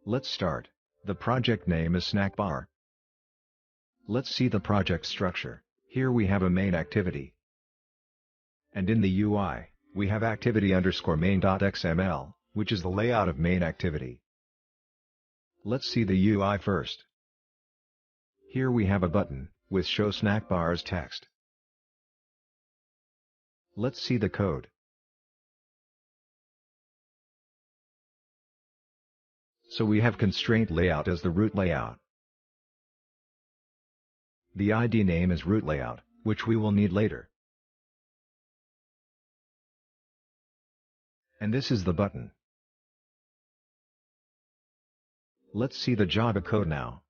Let's start. The project name is Snack Bar. Let's see the project structure. Here we have a main activity. And in the UI, we have activity_main.xml, which is the layout of main activity. Let's see the UI first. Here we have a button, with Show Snack Bars text. Let's see the code. So we have constraint layout as the root layout. The ID name is root layout, which we will need later. And this is the button. Let's see the Java code now.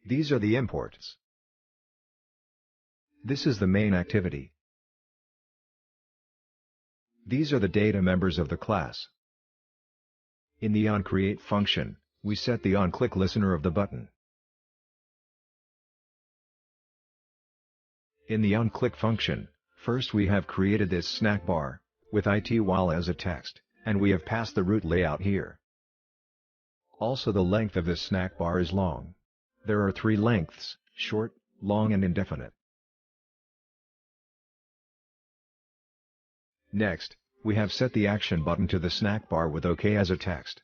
These are the imports. This is the main activity. These are the data members of the class. In the onCreate function, we set the onClick listener of the button. In the onClick function, first we have created this snack bar, with it.wala as a text, and we have passed the root layout here. Also the length of this snack bar is long. There are 3 lengths, short, long and indefinite. Next, we have set the action button to the snack bar with OK as a text.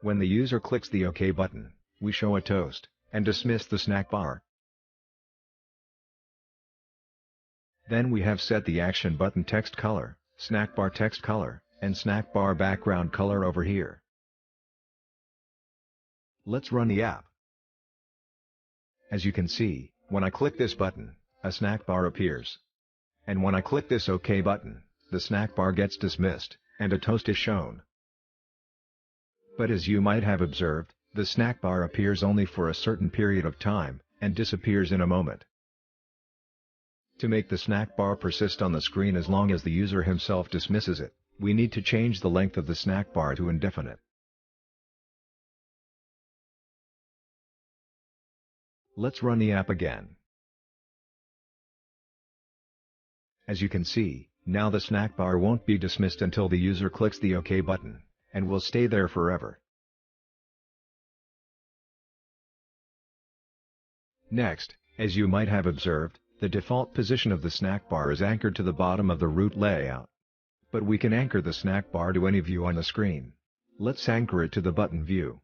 When the user clicks the OK button, we show a toast, and dismiss the snack bar. Then we have set the action button text color, snack bar text color, and snack bar background color over here. Let's run the app. As you can see, when I click this button, a snack bar appears. And when I click this OK button, the snack bar gets dismissed, and a toast is shown. But as you might have observed, the snack bar appears only for a certain period of time, and disappears in a moment. To make the snack bar persist on the screen as long as the user himself dismisses it, we need to change the length of the snack bar to indefinite. Let's run the app again. As you can see, now the snack bar won't be dismissed until the user clicks the OK button, and will stay there forever. Next, as you might have observed, the default position of the snack bar is anchored to the bottom of the root layout. But we can anchor the snack bar to any view on the screen. Let's anchor it to the button view.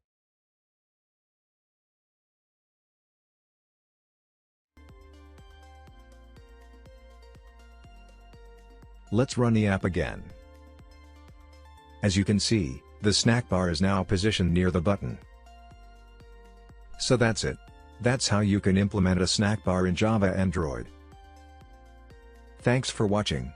Let's run the app again. As you can see, the snack bar is now positioned near the button. So that's it. That's how you can implement a snack bar in Java Android. Thanks for watching.